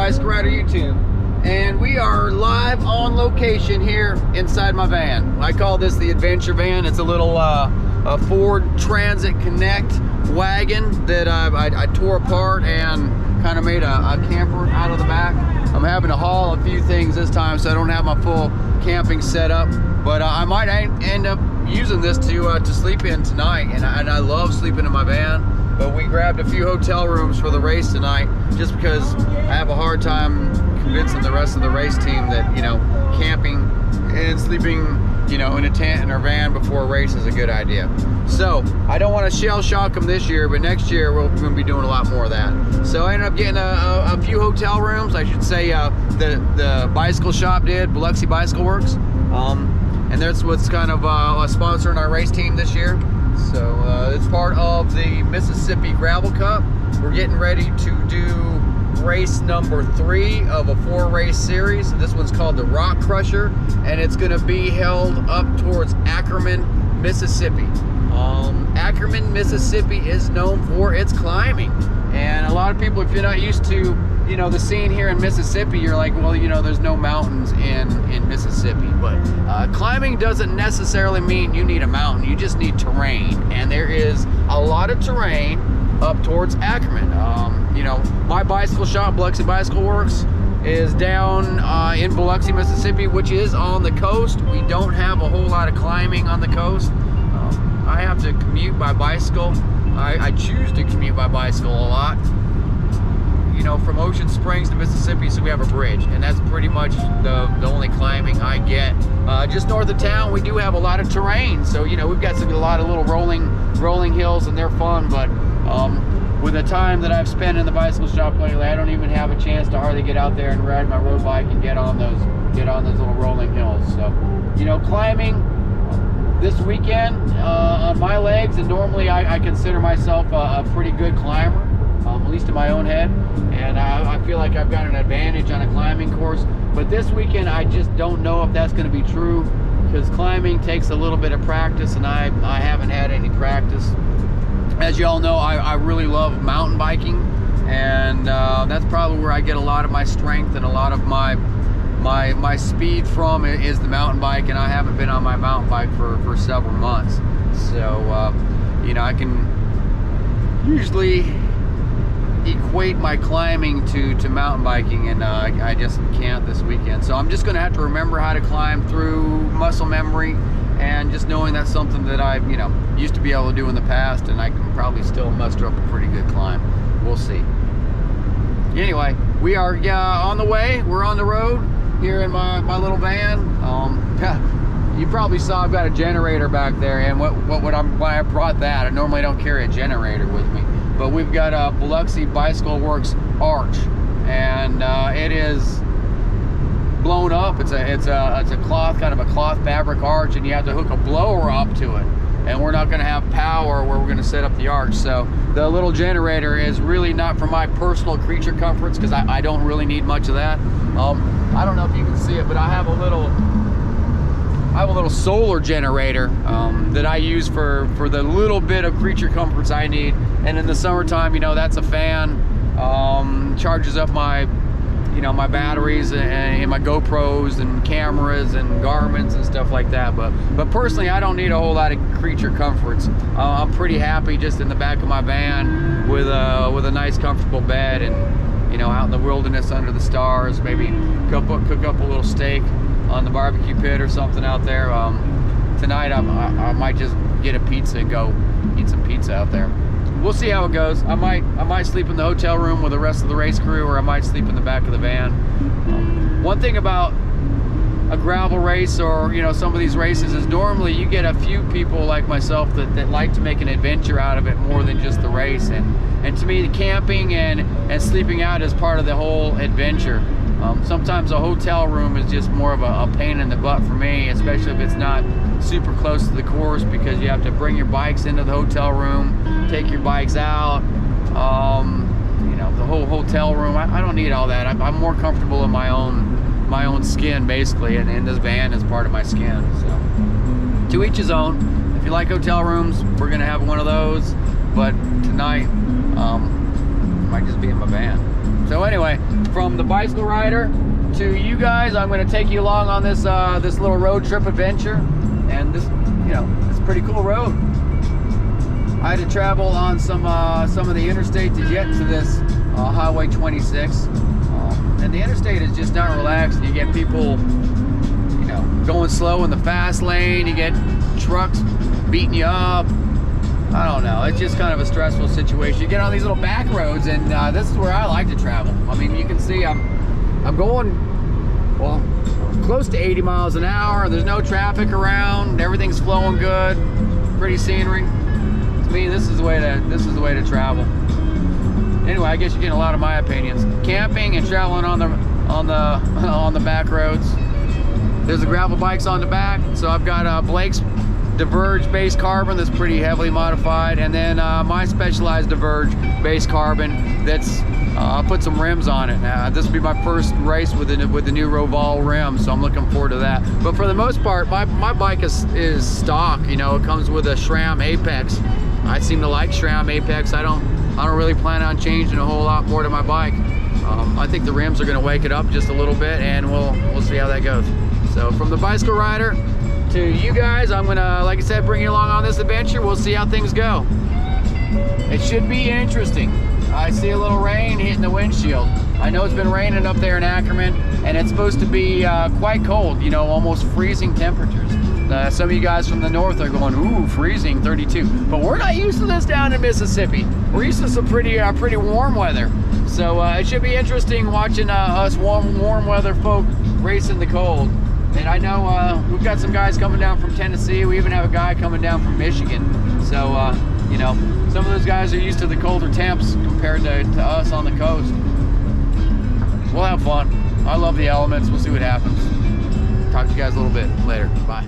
Bicycle Rider YouTube, and we are live on location here inside my van. I call this the adventure van. It's a little a Ford Transit Connect wagon that I tore apart and kind of made a camper out of the back. I'm having to haul a few things this time, so I don't have my full camping setup, but I might end up using this to sleep in tonight, and I love sleeping in my van. But we grabbed a few hotel rooms for the race tonight just because I have a hard time convincing the rest of the race team that, you know, camping and sleeping, you know, in a tent in our van before a race is a good idea. So I don't want to shell shock them this year, but next year we're going to be doing a lot more of that. So I ended up getting a few hotel rooms. I should say the bicycle shop did, Biloxi Bicycle Works. And that's what's kind of sponsoring our race team this year. So it's part of the Mississippi Gravel Cup. We're getting ready to do race number 3 of a 4-race series. This one's called the Rock Crusher, and it's going to be held up towards Ackerman, Mississippi. Ackerman, Mississippi is known for its climbing, and a lot of people, if you're not used to, you know, the scene here in Mississippi, you're like, well, you know, there's no mountains in Mississippi. But climbing doesn't necessarily mean you need a mountain. You just need terrain, and there is a lot of terrain up towards Ackerman. You know, my bicycle shop, Biloxi Bicycle Works, is down in Biloxi, Mississippi, which is on the coast. We don't have a whole lot of climbing on the coast. I have to commute by bicycle. I choose to commute by bicycle a lot. You know, from Ocean Springs to Mississippi, so we have a bridge, and that's pretty much the only climbing I get. Just north of town, we do have a lot of terrain, so you know, we've got a lot of little rolling hills, and they're fun. But with the time that I've spent in the bicycle shop lately, I don't even have a chance to hardly get out there and ride my road bike and get on those little rolling hills. So, you know, climbing this weekend on my legs, and normally I consider myself a pretty good climber. At least in my own head, and I feel like I've got an advantage on a climbing course. But this weekend, I just don't know if that's going to be true, because climbing takes a little bit of practice, and I haven't had any practice. As you all know, I really love mountain biking, and that's probably where I get a lot of my strength and a lot of my speed from is the mountain bike, and I haven't been on my mountain bike for several months. So you know, I can usually equate my climbing to mountain biking, and I just can't this weekend. So I'm just going to have to remember how to climb through muscle memory, and just knowing that's something that I, you know, used to be able to do in the past, and I can probably still muster up a pretty good climb. We'll see. Anyway, we are on the way. We're on the road here in my little van. You probably saw I've got a generator back there, and why I brought that. I normally don't carry a generator with me. But we've got a Biloxi Bicycle Works arch, and it is blown up. It's a cloth, kind of a cloth fabric arch, and you have to hook a blower up to it. And we're not going to have power where we're going to set up the arch. So the little generator is really not for my personal creature comforts, because I don't really need much of that. I don't know if you can see it, but I have a little solar generator that I use for the little bit of creature comforts I need. And in the summertime, you know, that's a fan. Charges up my, you know, my batteries and my GoPros and cameras and Garmin's and stuff like that. But personally, I don't need a whole lot of creature comforts. I'm pretty happy just in the back of my van with a nice, comfortable bed, and you know, out in the wilderness under the stars. Maybe cook up a little steak on the barbecue pit or something out there. Tonight I might just get a pizza and go eat some pizza out there. We'll see how it goes. I might sleep in the hotel room with the rest of the race crew, or I might sleep in the back of the van. One thing about a gravel race, or you know, some of these races, is normally you get a few people like myself that like to make an adventure out of it more than just the race. And to me, the camping and sleeping out is part of the whole adventure. Sometimes a hotel room is just more of a pain in the butt for me, especially if it's not super close to the course, because you have to bring your bikes into the hotel room, take your bikes out, you know, the whole hotel room. I don't need all that. I'm more comfortable in my own skin, basically, and this van is part of my skin. So to each his own. If you like hotel rooms, we're gonna have one of those, but tonight might just be in my van. So anyway, from the bicycle rider to you guys, I'm going to take you along on this this little road trip adventure, and this, you know, it's a pretty cool road. I had to travel on some of the interstate to get to this Highway 26, and the interstate is just not relaxed. You get people, you know, going slow in the fast lane. You get trucks beating you up. I don't know. It's just kind of a stressful situation. You get on these little back roads, and this is where I like to travel. I mean, you can see I'm going, well, close to 80 miles an hour. There's no traffic around. Everything's flowing good. Pretty scenery. To me, this is the way to travel. Anyway, I guess you're getting a lot of my opinions. Camping and traveling on the back roads. There's the gravel bikes on the back. So I've got Blake's Diverge base carbon that's pretty heavily modified, and then my Specialized Diverge base carbon that's I'll put some rims on it. This will be my first race with the new Roval rim, so I'm looking forward to that. But for the most part, my bike is stock. You know, it comes with a SRAM Apex. I seem to like SRAM Apex. I don't really plan on changing a whole lot more to my bike. I think the rims are going to wake it up just a little bit, and we'll see how that goes. So from the bicycle rider to you guys, I'm gonna, like I said, bring you along on this adventure. We'll see how things go. It should be interesting. I see a little rain hitting the windshield. I know it's been raining up there in Ackerman, and it's supposed to be quite cold, you know, almost freezing temperatures. Some of you guys from the north are going, ooh, freezing, 32. But we're not used to this down in Mississippi. We're used to some pretty warm weather. So it should be interesting watching us warm weather folk race in the cold. And I know we've got some guys coming down from Tennessee. We even have a guy coming down from Michigan. So, you know, some of those guys are used to the colder temps compared to us on the coast. We'll have fun. I love the elements. We'll see what happens. Talk to you guys a little bit later. Bye.